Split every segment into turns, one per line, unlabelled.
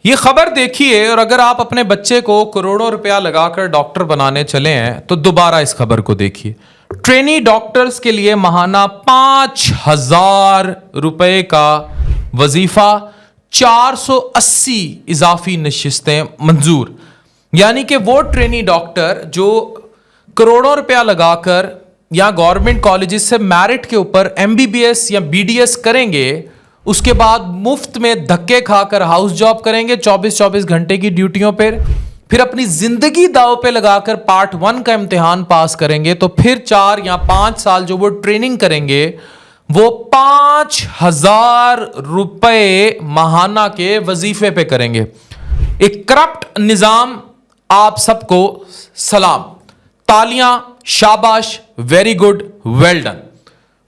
یہ خبر دیکھیے اور اگر آپ اپنے بچے کو کروڑوں روپیہ لگا کر ڈاکٹر بنانے چلے ہیں تو دوبارہ اس خبر کو دیکھیے. ٹرینی ڈاکٹرز کے لیے ماہانہ 5,000 روپے کا وظیفہ, 480 اضافی نشستیں منظور. یعنی کہ وہ ٹرینی ڈاکٹر جو کروڑوں روپیہ لگا کر یا گورنمنٹ کالجز سے میرٹ کے اوپر MBBS یا BDS کریں گے, اس کے بعد مفت میں دھکے کھا کر ہاؤس جاب کریں گے 24 گھنٹے کی ڈیوٹیوں پھر اپنی زندگی داؤ پہ لگا کر پارٹ 1 کا امتحان پاس کریں گے, تو پھر 4 یا 5 سال جو وہ ٹریننگ کریں گے وہ 5,000 روپے ماہانہ کے وظیفے پہ کریں گے. ایک کرپٹ نظام. آپ سب کو سلام, تالیاں, شاباش, ویری گڈ, ویل ڈن.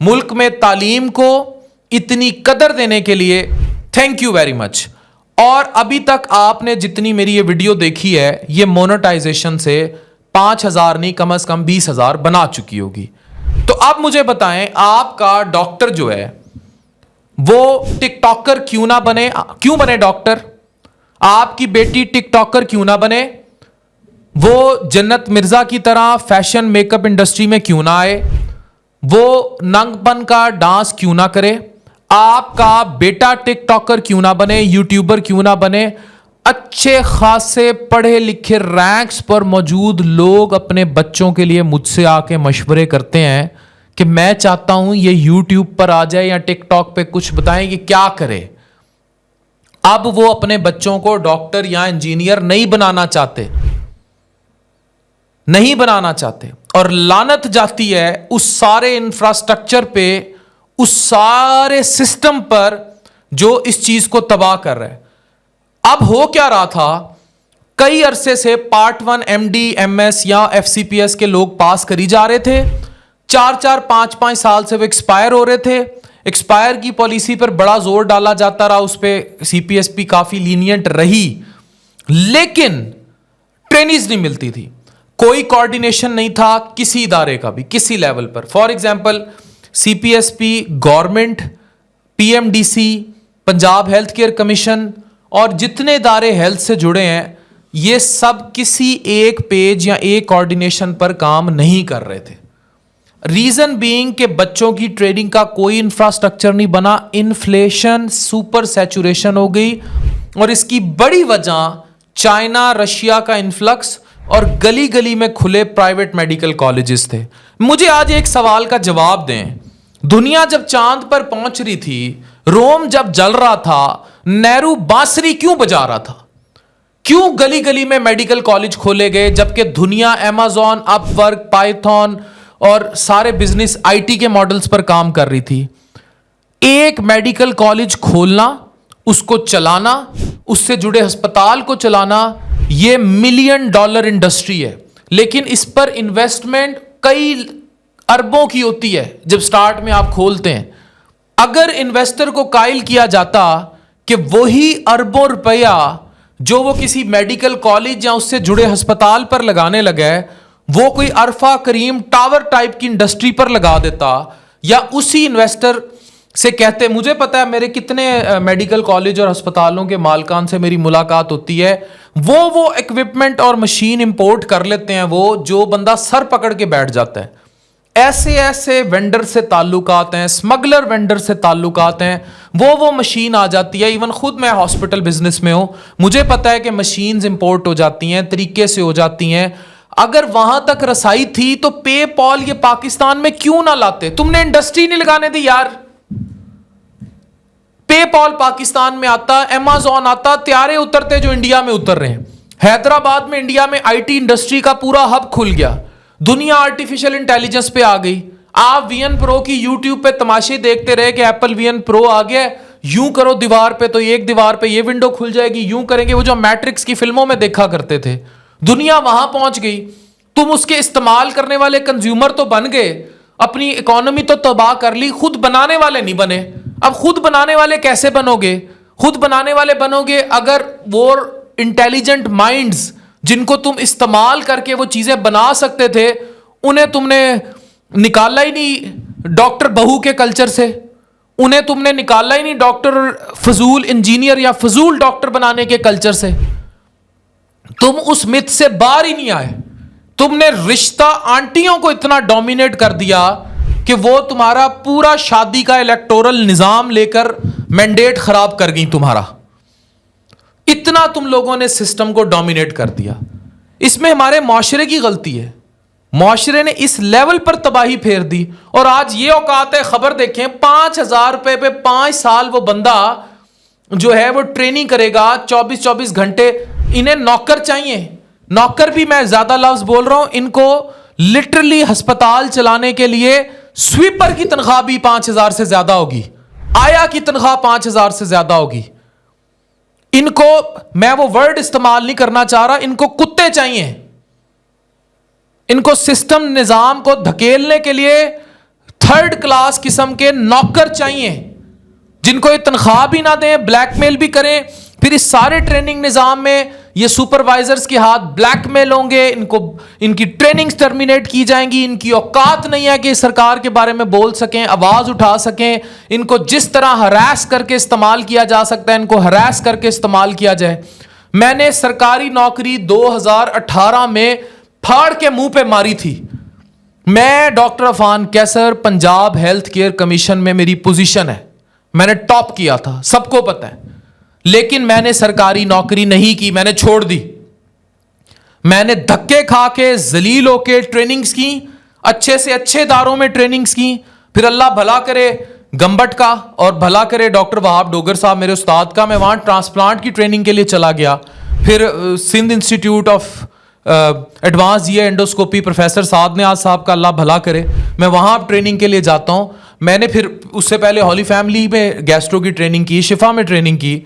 ملک میں تعلیم کو اتنی قدر دینے کے لیے تھینک یو ویری مچ. اور ابھی تک آپ نے جتنی میری یہ ویڈیو دیکھی ہے یہ مونیٹائزیشن سے 5,000 نہیں کم از کم 20,000 بنا چکی ہوگی. تو اب مجھے بتائیں, آپ کا ڈاکٹر جو ہے وہ ٹک ٹاکر کیوں نہ بنے؟ کیوں بنے ڈاکٹر؟ آپ کی بیٹی ٹک ٹاکر کیوں نہ بنے؟ وہ جنت مرزا کی طرح فیشن میک اپ انڈسٹری میں کیوں نہ آئے؟ وہ ننگ پن کا ڈانس کیوں نہ کرے؟ آپ کا بیٹا ٹک ٹاکر کیوں نہ بنے؟ یوٹیوبر کیوں نہ بنے؟ اچھے خاصے پڑھے لکھے رینکس پر موجود لوگ اپنے بچوں کے لیے مجھ سے آ کے مشورے کرتے ہیں کہ میں چاہتا ہوں یہ یوٹیوب پر آ جائے یا ٹک ٹاک پہ کچھ بتائیں کہ کیا کرے. اب وہ اپنے بچوں کو ڈاکٹر یا انجینئر نہیں بنانا چاہتے اور لعنت جاتی ہے اس سارے انفراسٹرکچر پہ, اس سارے سسٹم پر جو اس چیز کو تباہ کر رہا ہے. اب ہو کیا رہا تھا, کئی عرصے سے پارٹ 1 MD MS یا FCPS کے لوگ پاس کری جا رہے تھے, 4 5 سال سے وہ ایکسپائر ہو رہے تھے. ایکسپائر کی پالیسی پر بڑا زور ڈالا جاتا رہا, اس پہ CPSP کافی لینینٹ رہی, لیکن ٹرینیز نہیں ملتی تھی. کوئی کوارڈینیشن نہیں تھا کسی ادارے کا بھی کسی level per. For example CPSP, government, PMDC, Punjab health care commission اور جتنے ادارے ہیلتھ سے جڑے ہیں یہ سب کسی ایک پیج یا ایک کوارڈینیشن پر کام نہیں کر رہے تھے. ریزن بینگ کہ بچوں کی ٹریننگ کا کوئی انفراسٹرکچر نہیں بنا. انفلیشن سپر سیچوریشن ہو گئی اور اس کی بڑی وجہ چائنا, رشیا کا انفلکس اور گلی گلی میں کھلے پرائیویٹ میڈیکل کالجز تھے. مجھے آج ایک سوال کا جواب دیں, دنیا جب چاند پر پہنچ رہی تھی, روم جب جل رہا تھا, نہرو بانسری کیوں بجا رہا تھا؟ کیوں گلی گلی میں میڈیکل کالج کھولے گئے جبکہ دنیا Amazon, اپ ورک, پائتھون اور سارے بزنس IT کے ماڈلز پر کام کر رہی تھی؟ ایک میڈیکل کالج کھولنا, اس کو چلانا, اس سے جڑے ہسپتال کو چلانا, یہ $1 ملین انڈسٹری ہے, لیکن اس پر انویسٹمنٹ کئی اربوں کی ہوتی ہے جب سٹارٹ میں آپ کھولتے ہیں. اگر انویسٹر کو قائل کیا جاتا کہ وہی اربوں روپیہ جو وہ کسی میڈیکل کالج یا اس سے جڑے ہسپتال پر لگانے لگا ہے وہ کوئی عرفہ کریم ٹاور ٹائپ کی انڈسٹری پر لگا دیتا, یا اسی انویسٹر سے کہتے, مجھے پتا ہے میرے کتنے میڈیکل کالج اور ہسپتالوں کے مالکان سے میری ملاقات ہوتی ہے, وہ ایکوپمنٹ اور مشین امپورٹ کر لیتے ہیں وہ جو بندہ سر پکڑ کے بیٹھ جاتا ہے. ایسے وینڈر سے تعلقات ہیں, اسمگلر وینڈر سے تعلقات ہیں, وہ مشین آ جاتی ہے. ایون خود میں ہاسپٹل بزنس میں ہوں, مجھے پتا ہے کہ مشینز امپورٹ ہو جاتی ہیں, طریقے سے ہو جاتی ہیں. اگر وہاں تک رسائی تھی تو پے پال یہ پاکستان میں کیوں نہ لاتے؟ تم نے انڈسٹری نہیں لگانے دی یار. پے پال پاکستان میں آتا, Amazon آتا, طیارے اترتے جو انڈیا میں اتر رہے ہیں. حیدرآباد میں انڈیا میں IT انڈسٹری کا پورا ہب کھل گیا, دنیا آرٹیفیشل انٹیلیجنس پہ آ گئی. آپ VN Pro کی YouTube پہ تماشے دیکھتے رہے کہ Apple VN Pro آ گیا, یوں کرو دیوار پہ تو ایک دیوار پہ یہ ونڈو کھل جائے گی, یوں کریں گے, وہ جو میٹرکس کی فلموں میں دیکھا کرتے تھے. دنیا وہاں پہنچ گئی. تم اس کے استعمال کرنے والے کنزیومر تو بن گئے, اپنی اکانومی تو تباہ کر لی, خود بنانے والے نہیں بنے. اب خود بنانے والے کیسے بنو گے؟ خود بنانے والے بنو گے اگر وہ انٹیلیجنٹ مائنڈز جن کو تم استعمال کر کے وہ چیزیں بنا سکتے تھے انہیں تم نے نکالا ہی نہیں ڈاکٹر بہو کے کلچر سے. انہیں تم نے نکالا ہی نہیں ڈاکٹر فضول انجینئر یا فضول ڈاکٹر بنانے کے کلچر سے. تم اس مت سے باہر ہی نہیں آئے. تم نے رشتہ آنٹیوں کو اتنا ڈومینیٹ کر دیا کہ وہ تمہارا پورا شادی کا الیکٹورل نظام لے کر مینڈیٹ خراب کر گئی تمہارا. اتنا تم لوگوں نے سسٹم کو ڈومینیٹ کر دیا. اس میں ہمارے معاشرے کی غلطی ہے. معاشرے نے اس لیول پر تباہی پھیر دی. اور آج یہ اوقات ہے, خبر دیکھیں, 5,000 روپے پہ 5 سال وہ بندہ جو ہے وہ ٹریننگ کرے گا 24 گھنٹے. انہیں نوکر چاہیے. نوکر بھی میں زیادہ لفظ بول رہا ہوں, ان کو لٹرلی ہسپتال چلانے کے لیے سویپر کی تنخواہ بھی 5,000 سے زیادہ ہوگی, آیا کی تنخواہ 5,000 سے زیادہ ہوگی. ان کو, میں وہ ورڈ استعمال نہیں کرنا چاہ رہا, ان کو کتے چاہیے. ان کو سسٹم نظام کو دھکیلنے کے لیے 3rd کلاس قسم کے نوکر چاہیے, جن کو یہ تنخواہ بھی نہ دیں, بلیک میل بھی کریں. پھر اس سارے ٹریننگ نظام میں یہ سپروائزرز کے ہاتھ بلیک میل ہوں گے, ان کی ٹریننگز ٹرمینیٹ کی جائیں گی. ان کی اوقات نہیں ہے کہ سرکار کے بارے میں بول سکیں, آواز اٹھا سکیں. ان کو جس طرح ہراس کر کے استعمال کیا جا سکتا ہے, ان کو ہراس کر کے استعمال کیا جائے. میں نے سرکاری نوکری 2018 میں پھاڑ کے منہ پہ ماری تھی. میں ڈاکٹر عفان کیسر, پنجاب ہیلتھ کیئر کمیشن میں میری پوزیشن ہے, میں نے ٹاپ کیا تھا, سب کو پتہ ہے. لیکن میں نے سرکاری نوکری نہیں کی, میں نے چھوڑ دی. میں نے دھکے کھا کے, ذلیل ہو کے ٹریننگز کی, اچھے سے اچھے اداروں میں ٹریننگز کی. پھر اللہ بھلا کرے گمبٹ کا اور بھلا کرے ڈاکٹر وہاب ڈوگر صاحب میرے استاد کا, میں وہاں ٹرانسپلانٹ کی ٹریننگ کے لیے چلا گیا. پھر Sindh institute of advance endoscopy professor Saad Niaz صاحب کا اللہ بھلا کرے, میں وہاں ٹریننگ کے لیے جاتا ہوں. میں نے پھر اس سے پہلے ہولی فیملی میں گیسٹرو کی ٹریننگ کی, شفا میں ٹریننگ کی.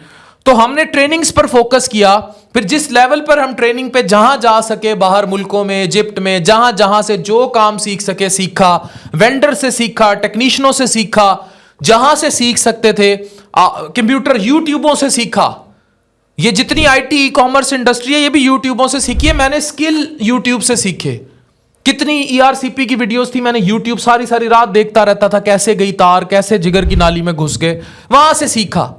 تو ہم نے ٹریننگز پر فوکس کیا. پھر جس لیول پر ہم ٹریننگ پہ جہاں جا سکے, باہر ملکوں میں, ایجپٹ میں, جہاں سے جو کام سیکھ سکے سیکھا, وینڈر سے سیکھا, ٹیکنیشنوں سے سیکھا, جہاں سے سیکھ سکتے تھے, کمپیوٹر یوٹیوبوں سے سیکھا. یہ جتنی I T e commerce industry ہے یہ بھی یوٹیوبوں سے سیکھی ہے. میں نے اسکل یوٹیوب سے سیکھے. کتنی ERCP کی ویڈیوز تھی, میں نے یوٹیوب ساری رات دیکھتا رہتا تھا, کیسے گئی تار, کیسے جگر کی نالی میں گھس گئے, وہاں سے سیکھا.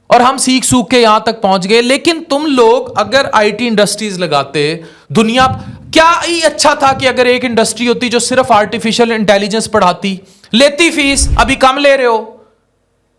اور ہم سیکھ سوکھ کے یہاں تک پہنچ گئے. لیکن تم لوگ اگر IT انڈسٹریز لگاتے, دنیا کیا ہی اچھا تھا کہ اگر ایک انڈسٹری ہوتی جو صرف آرٹیفیشل انٹیلیجنس پڑھاتی. لیتی فیس ابھی کم لے رہے ہو,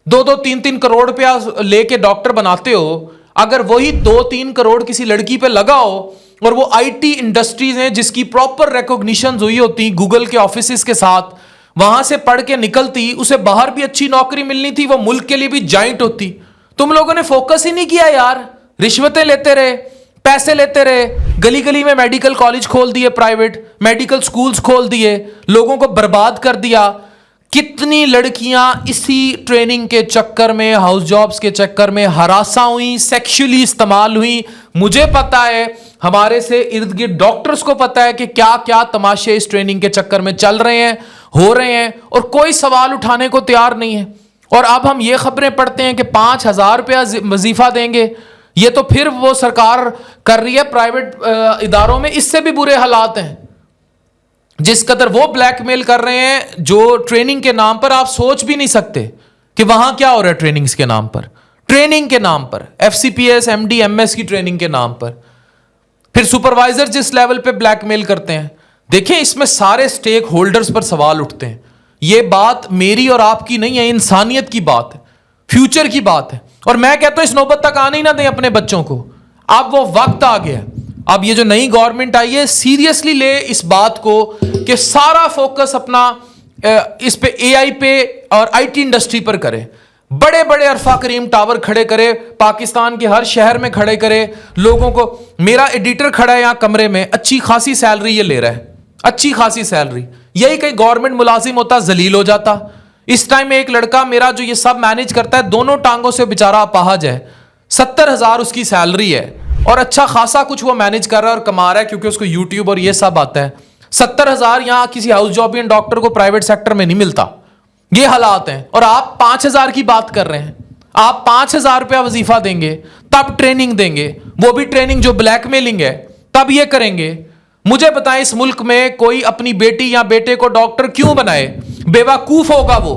2-3 کروڑ روپیہ لے کے ڈاکٹر بناتے ہو. اگر وہی 2-3 کروڑ کسی لڑکی پہ لگا ہو, اور وہ IT انڈسٹریز ہیں جس کی پراپر ریکوگنیشنز ہوئی ہوتی گوگل کے آفیسز کے ساتھ, وہاں سے پڑھ کے نکلتی, اسے باہر بھی اچھی نوکری ملنی تھی, وہ ملک کے لیے بھی جائنٹ ہوتی. تم لوگوں نے فوکس ہی نہیں کیا یار, رشوتیں لیتے رہے, پیسے لیتے رہے, گلی گلی میں میڈیکل کالج کھول دیے, پرائیویٹ میڈیکل سکولز کھول دیے, لوگوں کو برباد کر دیا. کتنی لڑکیاں اسی ٹریننگ کے چکر میں, ہاؤس جابز کے چکر میں ہراساں ہوئیں, سیکشولی استعمال ہوئیں. مجھے پتا ہے, ہمارے سے ارد گرد ڈاکٹرز کو پتا ہے کہ کیا کیا تماشے اس ٹریننگ کے چکر میں چل رہے ہیں, ہو رہے ہیں, اور کوئی سوال اٹھانے کو تیار نہیں ہے. اور اب ہم یہ خبریں پڑھتے ہیں کہ 5,000 روپیہ وظیفہ دیں گے. یہ تو پھر وہ سرکار کر رہی ہے پرائیویٹ اداروں میں, اس سے بھی برے حالات ہیں. جس قدر وہ بلیک میل کر رہے ہیں جو ٹریننگ کے نام پر, آپ سوچ بھی نہیں سکتے کہ وہاں کیا ہو رہا ہے. ٹریننگز کے نام پر, ٹریننگ کے نام پر, FCPS MD MS کی ٹریننگ کے نام پر. پھر سپروائزر جس لیول پہ بلیک میل کرتے ہیں, دیکھیں اس میں سارے سٹیک ہولڈرز پر سوال اٹھتے ہیں. یہ بات میری اور آپ کی نہیں ہے, انسانیت کی بات ہے, فیوچر کی بات ہے. اور میں کہتا ہوں اس نوبت تک آنے ہی نہ دیں اپنے بچوں کو. اب وہ وقت آ گیا. اب یہ جو نئی گورنمنٹ آئی ہے, سیریسلی لے اس بات کو کہ سارا فوکس اپنا اس پہ AI پہ اور IT انڈسٹری پر کرے. بڑے بڑے عرفہ کریم ٹاور کھڑے کرے, پاکستان کے ہر شہر میں کھڑے کرے لوگوں کو. میرا ایڈیٹر کھڑا ہے یہاں کمرے میں, اچھی خاصی سیلری یہ لے رہا ہے, اچھی خاصی سیلری. یہی کہیں گورنمنٹ ملازم ہوتا ذلیل ہو جاتا. اس ٹائم میں ایک لڑکا میرا جو یہ سب مینیج کرتا ہے, دونوں ٹانگوں سے بیچارہ اپاہج ہے, 70,000 اس کی سیلری ہے, اور اچھا خاصا کچھ وہ مینیج کر رہا ہے اور کما رہا ہے کیونکہ اس کو یوٹیوب اور یہ سب آتا ہے. 70,000 یہاں کسی ہاؤس جابین ڈاکٹر کو پرائیویٹ سیکٹر میں نہیں ملتا. یہ حالات ہیں. اور آپ 5,000 کی بات کر رہے ہیں. آپ 5,000 روپیہ وظیفہ دیں گے, تب ٹریننگ دیں گے, وہ بھی ٹریننگ جو بلیک میلنگ ہے, تب یہ کریں گے. مجھے بتائیں اس ملک میں کوئی اپنی بیٹی یا بیٹے کو ڈاکٹر کیوں بنائے؟ بیوقوف ہوگا وہ.